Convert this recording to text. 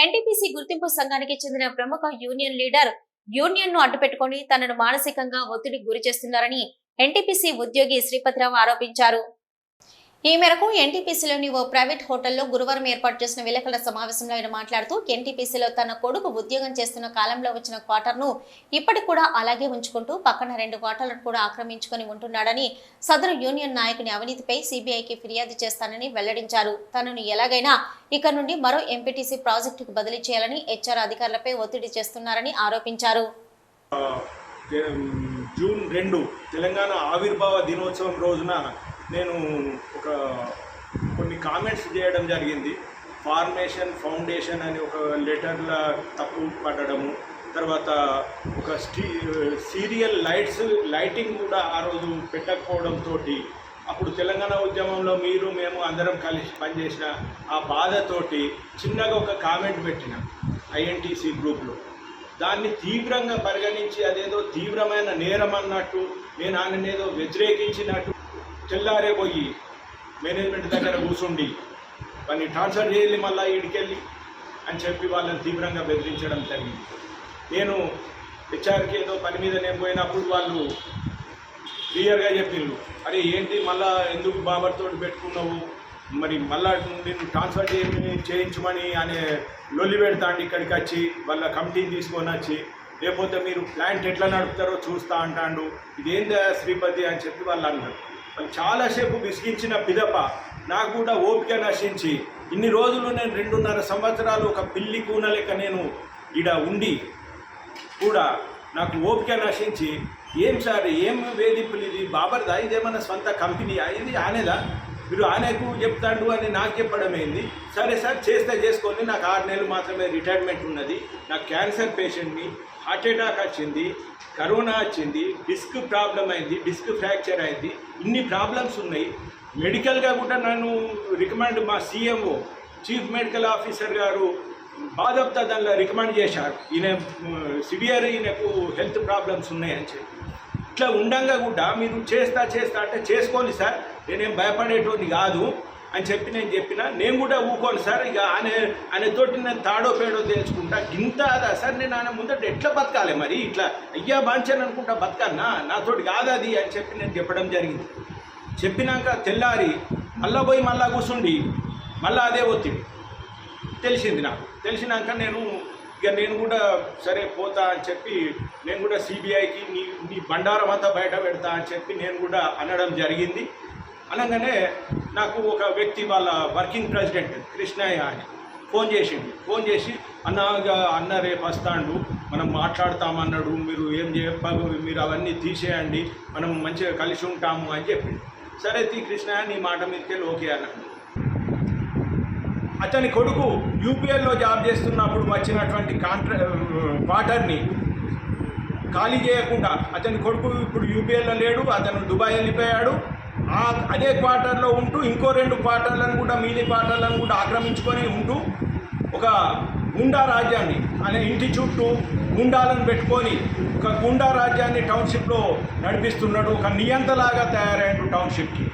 NTPC గుర్తింపు సంఘానికి చెందిన ప్రముఖ యూనియన్ లీడర్ యూనియన్ ను అడ్డుపెట్టుకుని తనను మానసికంగా ఒత్తిడికి గురి చేస్తున్నారని ఎన్టీపీసీ ఉద్యోగి శ్రీపతిరావు ఆరోపించారు. ఈ మేరకు ఎన్టీపీసీలోని ఓ ప్రైవేట్ హోటల్లో గురువారం ఏర్పాటు చేసిన విలేకరుల సమావేశంలో ఆయన మాట్లాడుతూ ఎన్టీపీసీలో తన కొడుకు ఉద్యోగం చేస్తున్న కాలంలో వచ్చిన క్వార్టర్ను ఇప్పటికి కూడా అలాగే ఉంచుకుంటూ పక్కన 2 క్వార్టర్లను కూడా ఆక్రమించుకొని ఉంటున్నాడని, సదరు యూనియన్ నాయకుని అవినీతిపై సీబీఐకి ఫిర్యాదు చేస్తానని వెల్లడించారు. తనను ఎలాగైనా ఇక నుండి మరో ఎంపీటీసీ ప్రాజెక్టుకు బదిలీ చేయాలని హెచ్ఆర్ అధికారులపై ఒత్తిడి చేస్తున్నారని ఆరోపించారు. జూన్ 2 తెలంగాణ ఆవిర్భావ దినోత్సవం రోజున నేను కొన్ని కామెంట్స్ చేయడం జరిగింది. ఫార్మేషన్ ఫౌండేషన్ అని ఒక లెటర్ల తప్పు పడడము, తర్వాత ఒక సీరియల్ లైటింగ్ కూడా ఆ రోజు పెట్టకపోవడంతో అప్పుడు తెలంగాణ ఉద్యమంలో మేము అందరం కలిసి పనిచేసిన ఆ బాధతోటి చిన్నగా ఒక కామెంట్ పెట్టిన ఐఎన్టీసీ గ్రూప్లో. దాన్ని తీవ్రంగా పరిగణించి అదేదో తీవ్రమైన నేరం అన్నట్టు, నేను ఆయననేదో వ్యతిరేకించినట్టు తెల్లారే పోయి మేనేజ్మెంట్ దగ్గర కూర్చుండి వాళ్ళని ట్రాన్స్ఫర్ చేయాలి మళ్ళీ ఈడికెళ్ళి అని చెప్పి వాళ్ళని తీవ్రంగా బెదిరించడం జరిగింది. నేను హెచ్ఆర్కి ఏదో పని మీద నేను పోయినప్పుడు వాళ్ళు క్లియర్గా చెప్పిండ్రు, అరే ఏంటి మళ్ళా ఎందుకు బాబర్తో పెట్టుకున్నావు, మరి మళ్ళా నేను ట్రాన్స్ఫర్ చేయించమని అనే లొల్లి పెడతాండి ఇక్కడికి వచ్చి వాళ్ళ కమిటీని తీసుకొని వచ్చి, లేకపోతే మీరు ప్లాంట్ ఎట్లా నడుపుతారో చూస్తా అంటాడు, ఇదేందా శ్రీపతి అని చెప్పి వాళ్ళు అన్నారు. వాళ్ళు చాలాసేపు విసిగించిన పిదప నాకు కూడా ఓపిక నశించి ఇన్ని రోజులు నేను 2.5 సంవత్సరాలు ఒక పిల్లి కూన లెక్క నేను ఈడ ఉండి కూడా నాకు ఓపిక నశించి, ఏం సార్ ఏం వేధింపులు ఇది, బాబర్దా ఇదేమన్నా సొంత కంపెనీ ఇది ఆనేదా, మీరు ఆనేకు చెప్తాడు అని నాకు చెప్పడం ఏంది, సరే సార్ చేస్తే చేసుకోండి, నాకు 6 నెలలు మాత్రమే రిటైర్మెంట్ ఉన్నది, నాకు క్యాన్సర్ పేషెంట్ని, హార్ట్ అటాక్ వచ్చింది, కరోనా వచ్చింది, డిస్క్ ప్రాబ్లం అయింది, డిస్క్ ఫ్రాక్చర్ అయింది, ఇన్ని ప్రాబ్లమ్స్ ఉన్నాయి. మెడికల్గా కూడా నన్ను రికమెండ్ మా సీఎంఓ చీఫ్ మెడికల్ ఆఫీసర్ గారు బాధప్తా దానిలో రికమెండ్ చేశారు, ఈయన సివియర్ ఈయనకు హెల్త్ ప్రాబ్లమ్స్ ఉన్నాయని చెప్పి. ఇట్లా ఉండంగా కూడా మీరు చేస్తా అంటే చేసుకోండి సార్, నేనేం భయపడేటోని కాదు అని చెప్పి నేను చెప్పిన. నేను కూడా ఊకోను సార్, ఇక ఆయనతోటి నేను తాడో పేడో తెలుసుకుంటా, గింత అదా సార్, నేను ఆయన ముందట ఎట్లా బతకాలి, మరి ఇట్లా అయ్యా బాంచాను అనుకుంటా బతకాలనా, నాతోటి కాదు అది అని చెప్పి నేను చెప్పడం జరిగింది. చెప్పినాక తెల్లారి మళ్ళా పోయి మళ్ళా కూర్చుండి మళ్ళీ అదే ఒత్తిడి తెలిసింది నాకు. తెలిసినాక నేను కూడా సరే పోతా అని చెప్పి నేను కూడా సిబిఐకి నీ బండారం అంతా బయట పెడతా అని చెప్పి నేను కూడా అనడం జరిగింది. అనగానే నాకు ఒక వ్యక్తి వాళ్ళ వర్కింగ్ ప్రెసిడెంట్ కృష్ణయ్య అని ఫోన్ చేసి అన్న రేపు వస్తాడు, మనం మాట్లాడతామన్నాడు, మీరు ఏం చెప్పారు, మీరు అవన్నీ తీసేయండి, మనం మంచిగా కలిసి ఉంటాము అని చెప్పి. సరే కృష్ణయ్య నీ మాట మీదకెళ్ళి ఓకే అన్నాడు. అతని కొడుకు యూపీఎల్లో జాబ్ చేస్తున్నప్పుడు వచ్చినటువంటి క్వార్టర్ని ఖాళీ చేయకుండా, అతని కొడుకు ఇప్పుడు యూపీఎల్లో లేడు, అతను దుబాయ్ వెళ్ళిపోయాడు, అదే క్వార్టర్లో ఉంటూ ఇంకో 2 క్వార్టర్లను కూడా మిగిలిన క్వార్టర్లను కూడా ఆక్రమించుకొని ఉంటూ ఒక గుండా రాజ్యాన్ని అనే ఇంటి చుట్టూ గుండాలను పెట్టుకొని ఒక గుండా రాజ్యాన్ని టౌన్షిప్లో నడిపిస్తున్నాడు. ఒక నియంతలాగా తయారయ్యాడు టౌన్షిప్కి.